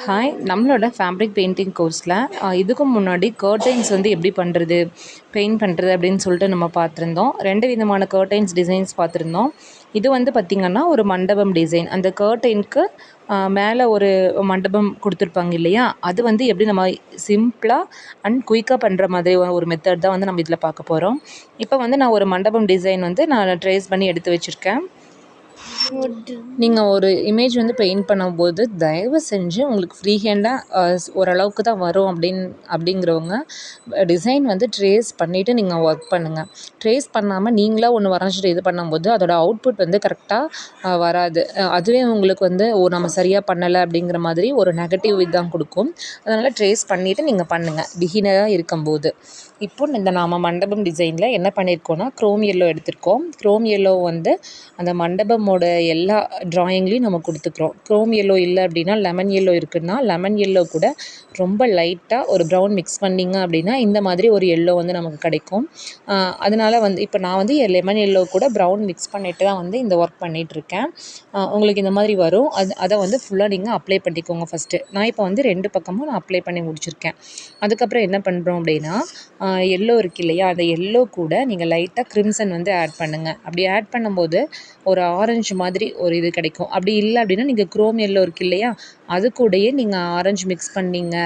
Hi, நம்மளோட fabric painting கோர்ஸில் இதுக்கு முன்னாடி கர்டைன்ஸ் வந்து எப்படி பண்ணுறது, பெயிண்ட் பண்ணுறது அப்படின்னு சொல்லிட்டு நம்ம பார்த்துருந்தோம். 2 விதமான கர்டைன்ஸ் டிசைன்ஸ் பார்த்துருந்தோம். இது வந்து பார்த்திங்கன்னா ஒரு மண்டபம் டிசைன். அந்த கர்டைனுக்கு மேலே ஒரு மண்டபம் கொடுத்துருப்பாங்க இல்லையா, அது வந்து எப்படி நம்ம சிம்பிளாக அண்ட் குயிக்காக பண்ணுற மாதிரி ஒரு மெத்தட் தான் வந்து நம்ம இதில் பார்க்க போகிறோம். இப்போ வந்து நான் ஒரு மண்டபம் டிசைன் வந்து நான் ட்ரேஸ் பண்ணி எடுத்து வச்சுருக்கேன். நீங்கள் ஒரு இமேஜ் வந்து பெயிண்ட் பண்ணும்போது தயவு செஞ்சு உங்களுக்கு ஃப்ரீ ஹேண்டாக ஓரளவுக்கு தான் வரும் அப்படிங்கிறவங்க டிசைன் வந்து ட்ரேஸ் பண்ணிவிட்டு நீங்கள் ஒர்க் பண்ணுங்கள். ட்ரேஸ் பண்ணாமல் நீங்களாக ஒன்று வரைஞ்சிட்டு இது பண்ணும்போது அதோட அவுட்புட் வந்து கரெக்டாக வராது. அதுவே உங்களுக்கு வந்து நம்ம சரியாக பண்ணலை அப்படிங்கிற மாதிரி ஒரு நெகட்டிவ் இதான் கொடுக்கும். அதனால் ட்ரேஸ் பண்ணிவிட்டு நீங்கள் பண்ணுங்கள் பிகினராக இருக்கும்போது. இப்போ இந்த நாம் மண்டபம் டிசைனில் என்ன பண்ணியிருக்கோன்னா க்ரோம் எல்லோ எடுத்திருக்கோம். க்ரோம் எல்லோ வந்து அந்த மண்டபமோட எல்லா ட்ராயிங்லேயும் நம்ம கொடுத்துக்குறோம். க்ரோம் எல்லோ இல்லை அப்படின்னா லெமன் எல்லோ இருக்குன்னா லெமன் எல்லோ கூட ரொம்ப லைட்டாக ஒரு ப்ரௌன் மிக்ஸ் பண்ணிங்க அப்படின்னா இந்த மாதிரி ஒரு எல்லோ வந்து நமக்கு கிடைக்கும். அதனால் வந்து இப்போ நான் வந்து லெமன் எல்லோ கூட ப்ரௌன் மிக்ஸ் பண்ணிட்டு தான் வந்து இந்த ஒர்க் பண்ணிகிட்ருக்கேன். உங்களுக்கு இந்த மாதிரி வரும். அதை வந்து ஃபுல்லாக நீங்கள் அப்ளை பண்ணிக்கோங்க ஃபஸ்ட்டு. நான் இப்போ வந்து 2 பக்கமும் நான் அப்ளை பண்ணி முடிச்சிருக்கேன். அதுக்கப்புறம் என்ன பண்ணுறோம் அப்படின்னா எல்லோ இருக்கு இல்லையா, அந்த எல்லோ கூட நீங்கள் லைட்டாக க்ரிம்சன் வந்து ஆட் பண்ணுங்கள். அப்படி ஆட் பண்ணும்போது ஒரு ஆரஞ்சு மாதிரி ஒரு இது கிடைக்கும். அப்படி இல்லை அப்படின்னா நீங்கள் க்ரோம் எல்லோ இருக்கு இல்லையா, அது கூடயே நீங்கள் ஆரஞ்சு மிக்ஸ் பண்ணிங்க.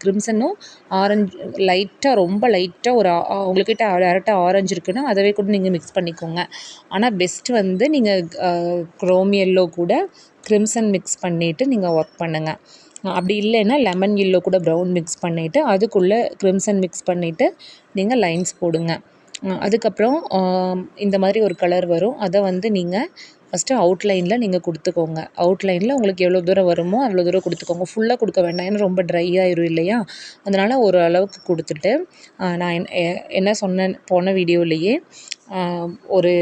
க்ரிம்சனும் ஆரஞ்சு லைட்டாக ரொம்ப லைட்டாக ஒரு உங்கள்கிட்ட டேரெக்டாக ஆரஞ்சு இருக்குன்னா அதவே கூட நீங்கள் மிக்ஸ் பண்ணிக்கோங்க. ஆனால் பெஸ்ட்டு வந்து நீங்கள் க்ரோம் எல்லோ கூட க்ரிம்சன் மிக்ஸ் பண்ணிவிட்டு நீங்கள் ஒர்க் பண்ணுங்கள். அப்படி இல்லைன்னா லெமன் எல்லோ கூட ப்ரௌன் மிக்ஸ் பண்ணிவிட்டு அதுக்குள்ளே க்ரிம்சன் மிக்ஸ் பண்ணிவிட்டு நீங்கள் லைன்ஸ் போடுங்க. அதுக்கப்புறம் இந்த மாதிரி ஒரு கலர் வரும். அதை வந்து நீங்கள் ஃபஸ்ட்டு அவுட்லைனில் நீங்கள் கொடுத்துக்கோங்க. அவுட்லைனில் உங்களுக்கு எவ்வளோ தூரம் வருமோ அவ்வளோ தூரம் கொடுத்துக்கோங்க. ஃபுல்லாக கொடுக்க வேண்டாம், ஏன்னா ரொம்ப ட்ரை ஆயிரும் இல்லையா. அதனால் ஒரு அளவுக்கு கொடுத்துட்டு நான் என்ன சொன்னேன் போன வீடியோலேயே, ஒரு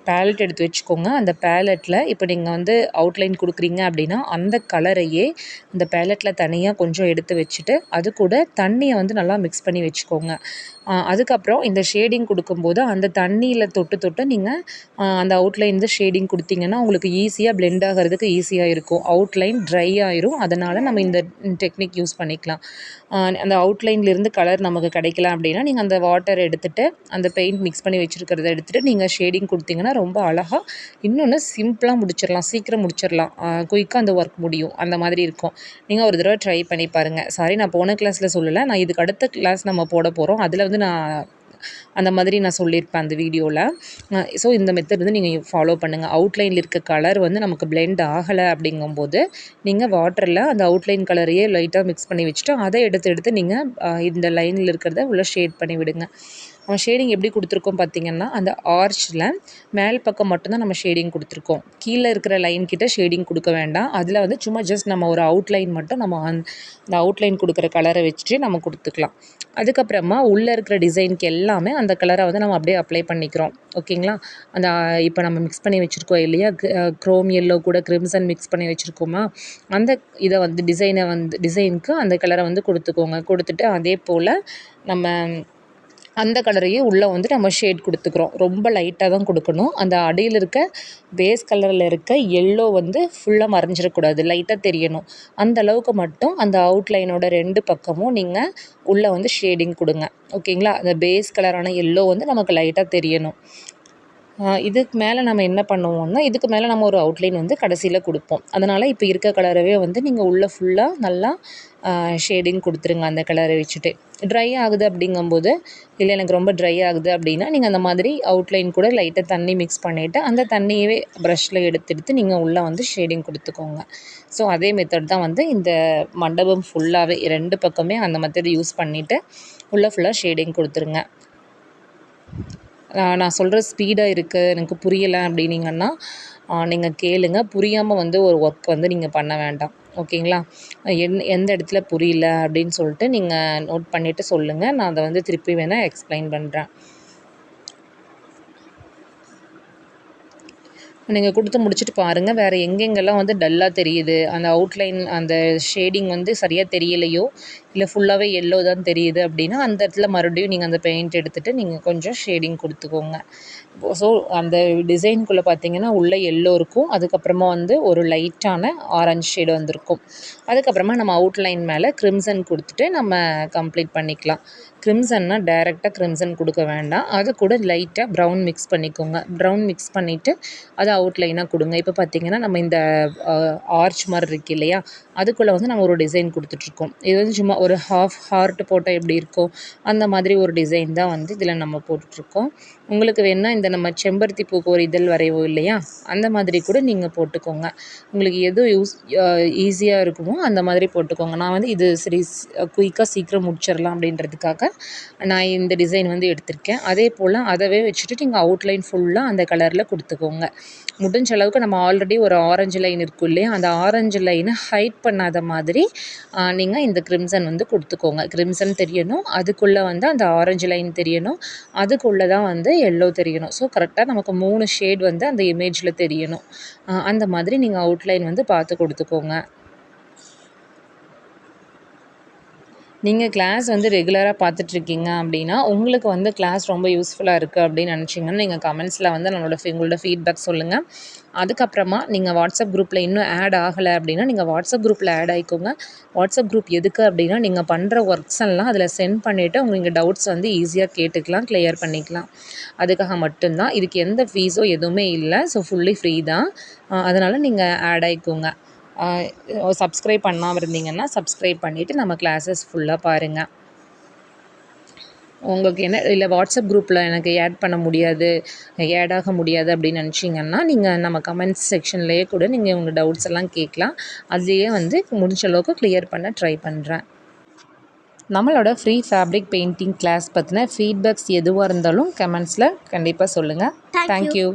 பேலட் எடுத்து வச்சுக்கோங்க. அந்த பேலட்டில் இப்போ நீங்கள் வந்து அவுட்லைன் கொடுக்குறீங்க அப்படின்னா அந்த கலரையே இந்த பேலட்டில் தனியாக கொஞ்சம் எடுத்து வச்சுட்டு அது கூட தண்ணியை வந்து நல்லா மிக்ஸ் பண்ணி வச்சுக்கோங்க. அதுக்கப்புறம் இந்த ஷேடிங் கொடுக்கும்போது அந்த தண்ணியில் தொட்டு நீங்கள் அந்த அவுட்லைன் வந்து ஷேடிங் கொடுத்தீங்கன்னா உங்களுக்கு ஈஸியாக பிளெண்ட் ஆகிறதுக்கு ஈஸியாக இருக்கும். அவுட்லைன் ட்ரை ஆயிரும். அதனால் நம்ம இந்த டெக்னிக் யூஸ் பண்ணிக்கலாம். அந்த அவுட்லைன்லேருந்து கலர் நமக்கு கிடைக்கல அப்படின்னா நீங்கள் அந்த வாட்டர் எடுத்துகிட்டு அந்த பெயிண்ட் மிக்ஸ் பண்ணி வச்சுருக்கிறத எடுத்துகிட்டு நீங்கள் ஷேடிங் கொடுத்தீங்கன்னா ரொம்ப அழகாக இன்னொன்று சிம்பிளாக முடிச்சிடலாம், சீக்கிரம் முடிச்சிடலாம், குயிக்காக அந்த ஒர்க் முடியும். அந்த மாதிரி இருக்கும். நீங்கள் ஒரு தடவை ட்ரை பண்ணி பாருங்கள். சாரி, நான் போன கிளாஸில் சொல்லலை, நான் இதுக்கு அடுத்த கிளாஸ் நம்ம போட போகிறோம். அதில் வந்து நான் அந்த மாதிரி நான் சொல்லியிருப்பேன் அந்த வீடியோவில். ஸோ இந்த மெத்தட் வந்து நீங்கள் ஃபாலோ பண்ணுங்கள். அவுட்லைனில் இருக்க கலர் வந்து நமக்கு பிளெண்ட் ஆகலை அப்படிங்கும்போது நீங்கள் வாட்டரில் அந்த அவுட்லைன் கலரையே லைட்டாக மிக்ஸ் பண்ணி வச்சுட்டு அதை எடுத்து நீங்கள் இந்த லைனில் இருக்கிறத உள்ள ஷேட் பண்ணி விடுங்க. ஷேடிங் எப்படி கொடுத்துருக்கோம் பார்த்திங்கன்னா, அந்த ஆர்ச்சில் மேல் பக்கம் மட்டும்தான் நம்ம ஷேடிங் கொடுத்துருக்கோம். கீழே இருக்கிற லைன் கிட்ட ஷேடிங் கொடுக்க வேண்டாம். அதில் வந்து சும்மா ஜஸ்ட் நம்ம ஒரு அவுட்லைன் மட்டும் நம்ம அந்த அவுட்லைன் கொடுக்குற கலரை வச்சுட்டு நம்ம கொடுத்துக்கலாம். அதுக்கப்புறமா உள்ளே இருக்கிற டிசைனுக்கு எல்லாமே அந்த கலரை வந்து நம்ம அப்படியே அப்ளை பண்ணிக்கிறோம். ஓகேங்களா. அந்த இப்போ நம்ம மிக்ஸ் பண்ணி வச்சுருக்கோம் இல்லையா, க்ரோம் எல்லோ கூட க்ரிம்சன் மிக்ஸ் பண்ணி வச்சுருக்கோமா, அந்த இதை வந்து டிசைனுக்கு அந்த கலரை வந்து கொடுத்துக்கோங்க. கொடுத்துட்டு அதே போல் நம்ம அந்த கலரையே உள்ளே வந்து நம்ம ஷேட் கொடுத்துக்குறோம். ரொம்ப லைட்டாக தான் கொடுக்கணும். அந்த அடியில் இருக்க பேஸ் கலரில் இருக்க எல்லோ வந்து ஃபுல்லாக மறைஞ்சிடக்கூடாது, லைட்டாக தெரியணும். அந்த அளவுக்கு மட்டும் அந்த அவுட்லைனோட 2 பக்கமும் நீங்கள் உள்ளே வந்து ஷேடிங் கொடுங்க. ஓகேங்களா. அந்த பேஸ் கலரான எல்லோ வந்து நமக்கு லைட்டாக தெரியணும். இதுக்கு மேலே நம்ம என்ன பண்ணுவோம்னா, இதுக்கு மேலே நம்ம ஒரு அவுட்லைன் வந்து கடைசியில் கொடுப்போம். அதனால் இப்போ இருக்க கலரவே வந்து நீங்கள் உள்ளே ஃபுல்லாக நல்லா ஷேடிங் கொடுத்துருங்க அந்த கலரை வச்சுட்டு. ட்ரை ஆகுது அப்படிங்கும்போது, இல்லை எனக்கு ரொம்ப ட்ரை ஆகுது அப்படின்னா நீங்கள் அந்த மாதிரி அவுட்லைன் கூட லைட்டாக தண்ணி மிக்ஸ் பண்ணிவிட்டு அந்த தண்ணியவே ப்ரஷ்ஷில் எடுத்து நீங்கள் உள்ளே வந்து ஷேடிங் கொடுத்துக்கோங்க. ஸோ அதே மெத்தட் தான் வந்து இந்த மண்டபம் ஃபுல்லாகவே 2 பக்கமே அந்த மெத்தட் யூஸ் பண்ணிவிட்டு உள்ளே ஃபுல்லாக ஷேடிங் கொடுத்துருங்க. நான் சொல்கிற ஸ்பீடாக இருக்குது, எனக்கு புரியலை அப்படின்னீங்கன்னா நீங்கள் கேளுங்க. புரியாமல் வந்து ஒரு ஒர்க் வந்து நீங்கள் பண்ண வேண்டாம். ஓகேங்களா. எந்த இடத்துல புரியல அப்படின்னு சொல்லிட்டு நீங்கள் நோட் பண்ணிவிட்டு சொல்லுங்கள். நான் அதை வந்து திருப்பி வேணால் எக்ஸ்பிளைன் பண்ணுறேன். நீங்கள் கொடுத்து முடிச்சுட்டு பாருங்கள், வேறு எங்கெங்கெல்லாம் வந்து டல்லாக தெரியுது, அந்த அவுட்லைன் அந்த ஷேடிங் வந்து சரியாக தெரியலையோ, இல்லை ஃபுல்லாகவே எல்லோ தான் தெரியுது அப்படின்னா, அந்த இடத்துல மறுபடியும் நீங்கள் அந்த பெயிண்ட் எடுத்துகிட்டு நீங்கள் கொஞ்சம் ஷேடிங் கொடுத்துக்கோங்க. ஸோ அந்த டிசைனுக்குள்ளே பார்த்தீங்கன்னா உள்ளே எல்லோ இருக்கும், அதுக்கப்புறமா வந்து ஒரு லைட்டான ஆரஞ்சு ஷேடு வந்திருக்கும். அதுக்கப்புறமா நம்ம அவுட்லைன் மேலே க்ரிம்சன் கொடுத்துட்டு நம்ம கம்ப்ளீட் பண்ணிக்கலாம். க்ரிம்சன்னா டைரெக்டாக க்ரிம்சன் கொடுக்க வேண்டாம், அது கூட லைட்டாக ப்ரௌன் மிக்ஸ் பண்ணிக்கோங்க. ப்ரௌன் மிக்ஸ் பண்ணிவிட்டு அதை அவுட்லைனாக கொடுங்க. இப்போ பார்த்திங்கன்னா நம்ம இந்த ஆர்ச் மாதிரி இருக்குது இல்லையா, அதுக்குள்ளே வந்து நம்ம ஒரு டிசைன் கொடுத்துட்ருக்கோம். இது வந்து சும்மா ஒரு ஹாஃப் ஹார்ட் போட்டால் எப்படி இருக்கும் அந்த மாதிரி ஒரு டிசைன் தான் வந்து இதில் நம்ம போட்டுட்ருக்கோம். உங்களுக்கு வேணால் இந்த நம்ம செம்பருத்தி பூக்கு ஒரு இதழ் வரைவோம் இல்லையா, அந்த மாதிரி கூட நீங்கள் போட்டுக்கோங்க. உங்களுக்கு எது ஈஸியாக இருக்குமோ அந்த மாதிரி போட்டுக்கோங்க. நான் வந்து இது சரி குயிக்காக சீக்கிரம் முடிச்சிடலாம் அப்படின்றதுக்காக நான் இந்த டிசைன் வந்து எடுத்திருக்கேன். அதே போல் அதவே வச்சுட்டு நீங்கள் அவுட்லைன் ஃபுல்லாக அந்த கலரில் கொடுத்துக்கோங்க. முடிஞ்ச அளவுக்கு நம்ம ஆல்ரெடி ஒரு ஆரஞ்சு லைன் இருக்கும் இல்லையா, அந்த ஆரஞ்சு லைனை ஹைட் பண்ணாத மாதிரி நீங்கள் இந்த க்ரிம்சன் வந்து கொடுத்துக்கோங்க. க்ரிம்சன் தெரியணும், அதுக்குள்ளே வந்து அந்த ஆரஞ்சு லைன் தெரியணும், அதுக்குள்ளே தான் வந்து எல்லோ தெரியணும். ஸோ கரெக்டாக நமக்கு 3 ஷேட் வந்து அந்த இமேஜில் தெரியணும். அந்த மாதிரி நீங்கள் அவுட்லைன் வந்து பார்த்து கொடுத்துக்கோங்க. நீங்கள் கிளாஸ் வந்து ரெகுலராக பார்த்துட்ருக்கீங்க அப்படின்னா, உங்களுக்கு வந்து கிளாஸ் ரொம்ப யூஸ்ஃபுல்லாக இருக்குது அப்படின்னு நினச்சிங்கன்னா, நீங்கள் கமெண்ட்ஸில் வந்து உங்களோட ஃபீட்பேக் சொல்லுங்கள். அதுக்கப்புறமா நீங்கள் வாட்ஸ்அப் குரூப்பில் இன்னும் ஆட் ஆகலை அப்படின்னா, நீங்கள் வாட்ஸ்அப் குரூப்பில் ஆட் ஆகிக்கோங்க. வாட்ஸ்அப் குரூப் எதுக்கு அப்படின்னா, நீங்கள் பண்ணுற ஒர்க்ஸ் எல்லாம் அதில் சென்ட் பண்ணிவிட்டு உங்களுக்கு டவுட்ஸ் வந்து ஈஸியாக கேட்டுக்கலாம், கிளியர் பண்ணிக்கலாம். அதுக்காக மட்டும்தான். இதுக்கு எந்த ஃபீஸோ எதுவுமே இல்லை. ஸோ ஃபுல்லி ஃப்ரீ தான். அதனால் நீங்கள் ஆட் ஆகிக்கோங்க. சப்ஸ்கிரைப் பண்ணாமல் இருந்தீங்கன்னா சப்ஸ்கிரைப் பண்ணிவிட்டு நம்ம கிளாஸஸ் ஃபுல்லாக பாருங்கள். உங்களுக்கு என்ன இல்லை வாட்ஸ்அப் குரூப்பில் எனக்கு ஆட் பண்ண முடியாது, ஆட் ஆக முடியாது அப்படின்னு நினச்சிங்கன்னா, நீங்கள் நம்ம கமெண்ட்ஸ் செக்ஷன்லேயே கூட நீங்கள் உங்கள் டவுட்ஸ் எல்லாம் கேட்கலாம். அதுலேயே வந்து முடிஞ்ச அளவுக்கு கிளியர் பண்ண ட்ரை பண்ணுறேன். நம்மளோட ஃப்ரீ ஃபேப்ரிக் பெயிண்டிங் கிளாஸ் பற்றின ஃபீட்பேக்ஸ் எதுவாக இருந்தாலும் கமெண்ட்ஸில் கண்டிப்பாக சொல்லுங்கள். தேங்க்யூ.